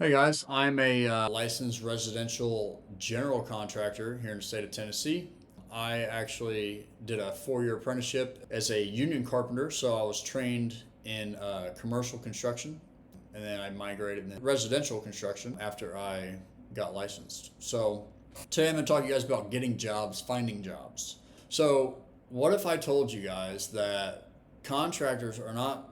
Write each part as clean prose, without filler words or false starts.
Hey guys, I'm a licensed residential general contractor here in the state of Tennessee. I actually did a 4-year apprenticeship as a union carpenter, so I was trained in commercial construction, and then I migrated into residential construction after I got licensed. So today I'm going to talk to you guys about getting jobs, finding jobs. So what if I told you guys that contractors are not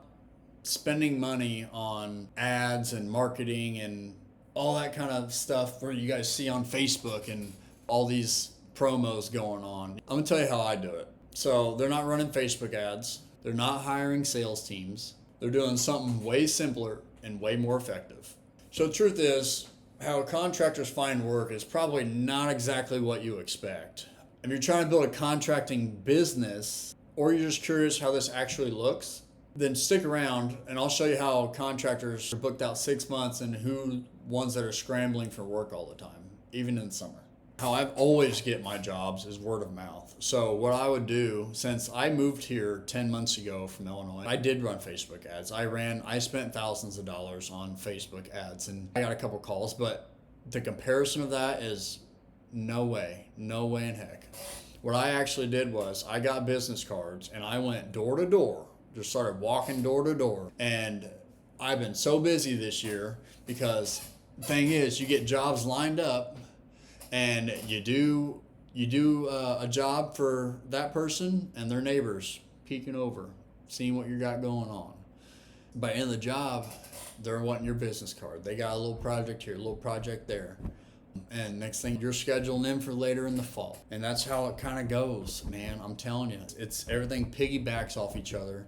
spending money on ads and marketing and all that kind of stuff where you guys see on Facebook and all these promos going on? I'm gonna tell you how I do it. So they're not running Facebook ads, they're not hiring sales teams, they're doing something way simpler and way more effective. So the truth is, how contractors find work is probably not exactly what you expect. If you're trying to build a contracting business, or you're just curious how this actually looks, then stick around and I'll show you how contractors are booked out 6 months and who ones that are scrambling for work all the time, even in summer. How I've always get my jobs is word of mouth. So what I would do, since I moved here 10 months ago from Illinois, I did run Facebook ads. I spent thousands of dollars on Facebook ads and I got a couple calls, but the comparison of that is no way in heck. What I actually did was I got business cards and I went door to door, just started walking door to door. And I've been so busy this year because the thing is, you get jobs lined up and you do a job for that person and their neighbors peeking over, seeing what you got going on. By the end of the job, they're wanting your business card. They got a little project here, a little project there. And next thing, you're scheduling them for later in the fall. And that's how it kind of goes, man. I'm telling you, it's everything piggybacks off each other.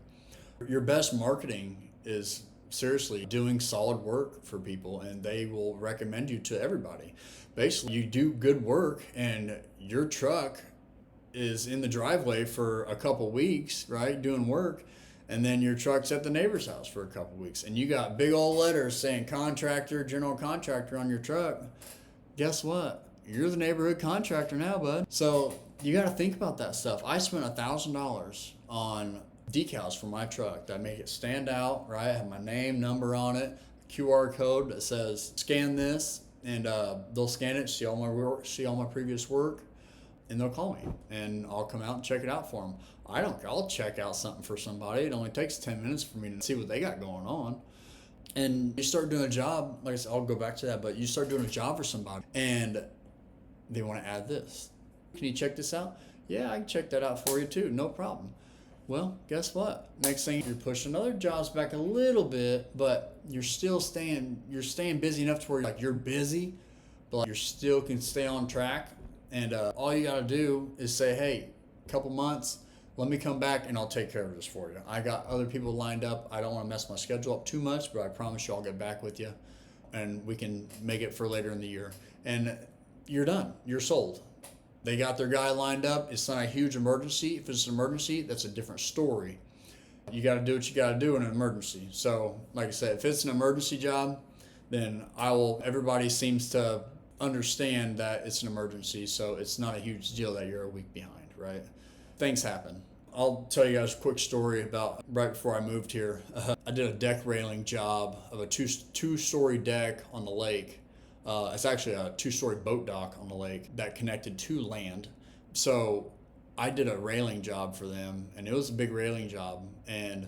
Your best marketing is seriously doing solid work for people, and they will recommend you to everybody. Basically, you do good work and your truck is in the driveway for a couple weeks, right, doing work, and then your truck's at the neighbor's house for a couple weeks, and you got big old letters saying contractor, general contractor on your truck. Guess what? You're the neighborhood contractor now, bud. So you got to think about that stuff. I spent $1,000 on decals for my truck that make it stand out, right? I have my name, number on it, QR code that says scan this, and they'll scan it, see all my work, see all my previous work, and they'll call me, and I'll come out and check it out for them. I'll check out something for somebody. It only takes 10 minutes for me to see what they got going on. And you start doing a job, like I said, I'll go back to that, but you start doing a job for somebody and they want to add this. Can you check this out? Yeah, I can check that out for you too, no problem. Well, guess what? Next thing, you're pushing other jobs back a little bit, but you're staying busy enough to where you're busy, but you still can stay on track. And all you got to do is say, hey, a couple months, let me come back and I'll take care of this for you. I got other people lined up. I don't want to mess my schedule up too much, but I promise you I'll get back with you and we can make it for later in the year. And you're done. You're sold. They got their guy lined up. It's not a huge emergency. If it's an emergency, that's a different story. You got to do what you got to do in an emergency. So, like I said, if it's an emergency job, then everybody seems to understand that it's an emergency. So it's not a huge deal that you're a week behind, right? Things happen. I'll tell you guys a quick story about right before I moved here. I did a deck railing job of a two-story deck on the lake. It's actually a two-story boat dock on the lake that connected to land. So I did a railing job for them, and it was a big railing job. And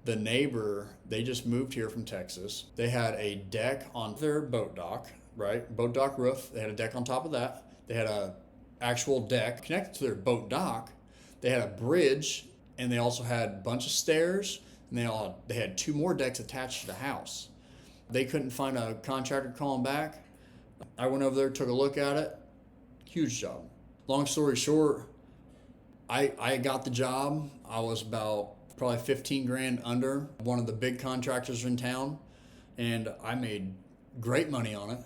the neighbor, they just moved here from Texas. They had a deck on their boat dock, right? Boat dock roof. They had a deck on top of that. They had a actual deck connected to their boat dock. They had a bridge, and they also had a bunch of stairs, and they had 2 more decks attached to the house. They couldn't find a contractor to call them back. I went over there, took a look at it. Huge job. Long story short, I got the job. I was about probably 15 grand under one of the big contractors in town, and I made great money on it.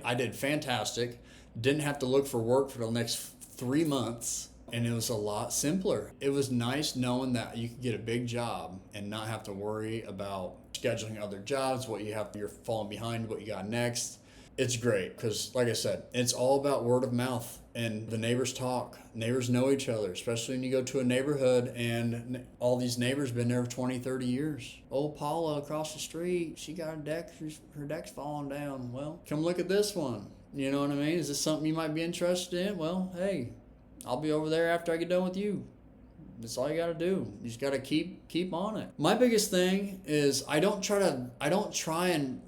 I did fantastic. Didn't have to look for work for the next 3 months. And it was a lot simpler. It was nice knowing that you could get a big job and not have to worry about scheduling other jobs, you're falling behind, what you got next. It's great because, like I said, it's all about word of mouth, and the neighbors talk. Neighbors know each other, especially when you go to a neighborhood and all these neighbors been there for 20, 30 years. Old Paula across the street, she got a deck, her deck's falling down. Well, come look at this one. You know what I mean? Is this something you might be interested in? Well, hey, I'll be over there after I get done with you. That's all you got to do. You just got to keep on it. My biggest thing is I don't try and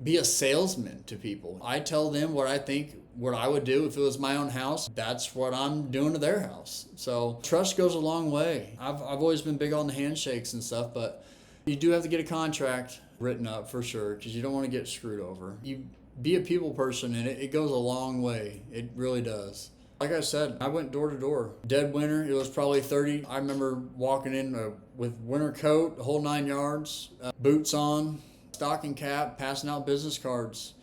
be a salesman to people. I tell them what I think, what I would do if it was my own house. That's what I'm doing to their house. So trust goes a long way. I've always been big on the handshakes and stuff, but you do have to get a contract written up for sure, because you don't want to get screwed over. You be a people person, and it goes a long way. It really does. Like I said, I went door to door. Dead winter, it was probably 30. I remember walking in with winter coat, the whole 9 yards, boots on, stocking cap, passing out business cards.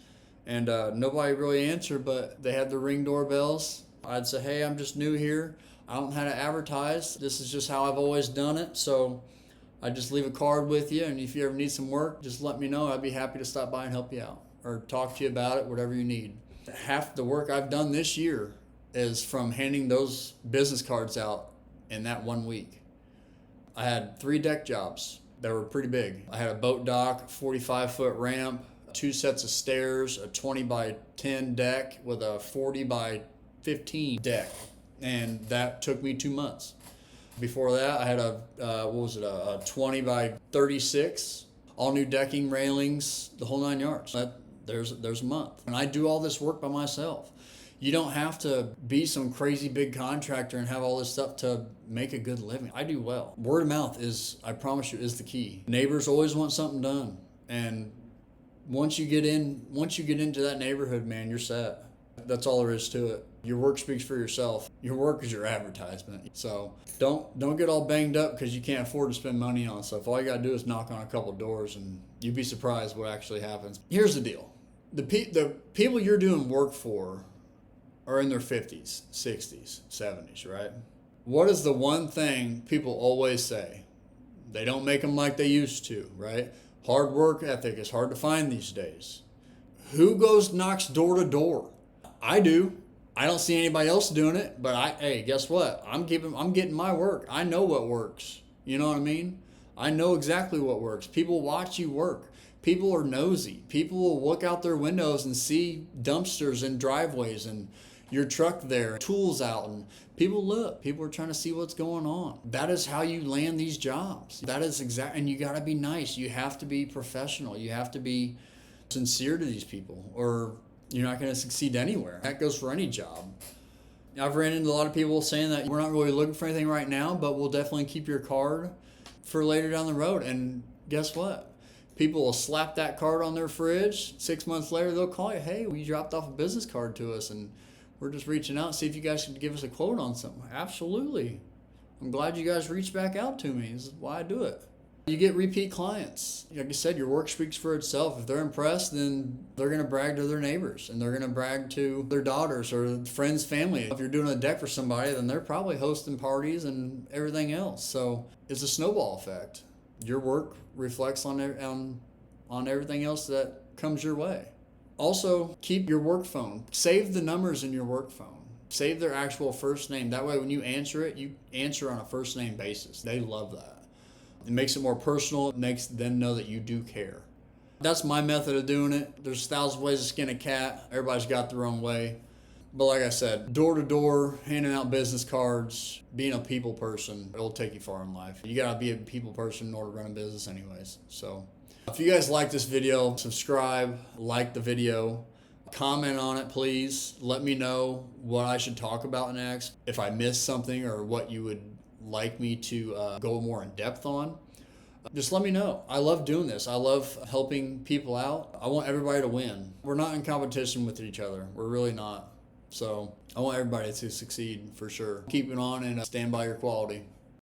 And nobody really answered, but they had the ring doorbells. I'd say, hey, I'm just new here. I don't know how to advertise. This is just how I've always done it. So I just leave a card with you. And if you ever need some work, just let me know. I'd be happy to stop by and help you out or talk to you about it, whatever you need. Half the work I've done this year is from handing those business cards out in that 1 week. I had 3 deck jobs that were pretty big. I had a boat dock, 45-foot ramp, 2 sets of stairs, a 20 by 10 deck with a 40 by 15 deck, and that took me 2 months. Before that, I had a 20 by 36, all new decking, railings, the whole 9 yards. There's a month. And I do all this work by myself. You don't have to be some crazy big contractor and have all this stuff to make a good living. I do well. Word of mouth is, I promise you, is the key. Neighbors always want something done. And once you get into that neighborhood, man, you're set. That's all there is to it. Your work speaks for yourself. Your work is your advertisement. So don't get all banged up because you can't afford to spend money on stuff. All you got to do is knock on a couple doors, and you'd be surprised what actually happens. Here's the deal. The people you're doing work for are in their 50s, 60s, 70s, right? What is the one thing people always say? They don't make them like they used to, right? Hard work ethic is hard to find these days. Who knocks door to door? I do. I don't see anybody else doing it, but hey, guess what? I'm getting my work. I know what works. You know what I mean? I know exactly what works. People watch you work. People are nosy. People will look out their windows and see dumpsters and driveways and your truck there, tools out, and people look. People are trying to see what's going on. That is how you land these jobs. That is and you got to be nice. You have to be professional. You have to be sincere to these people, or you're not going to succeed anywhere. That goes for any job. I've ran into a lot of people saying that we're not really looking for anything right now, but we'll definitely keep your card for later down the road. And guess what? People will slap that card on their fridge. 6 months later, they'll call you, hey, we dropped off a business card to us, and we're just reaching out to see if you guys can give us a quote on something. Absolutely. I'm glad you guys reached back out to me. This is why I do it. You get repeat clients. Like I said, your work speaks for itself. If they're impressed, then they're going to brag to their neighbors, and they're going to brag to their daughters or friends, family. If you're doing a deck for somebody, then they're probably hosting parties and everything else. So it's a snowball effect. Your work reflects on everything else that comes your way. Also, keep your work phone. Save the numbers in your work phone. Save their actual first name. That way when you answer on a first name basis. They love that. It makes it more personal. It makes them know that you do care. That's my method of doing it. There's 1,000 ways to skin a cat. Everybody's got their own way. But like I said, door to door, handing out business cards, being a people person, it'll take you far in life. You gotta be a people person in order to run a business anyways. So if you guys like this video, subscribe, like the video, comment on it, please. Let me know what I should talk about next. If I missed something or what you would like me to go more in depth on, just let me know. I love doing this. I love helping people out. I want everybody to win. We're not in competition with each other. We're really not. So I want everybody to succeed for sure. Keep it on and stand by your quality.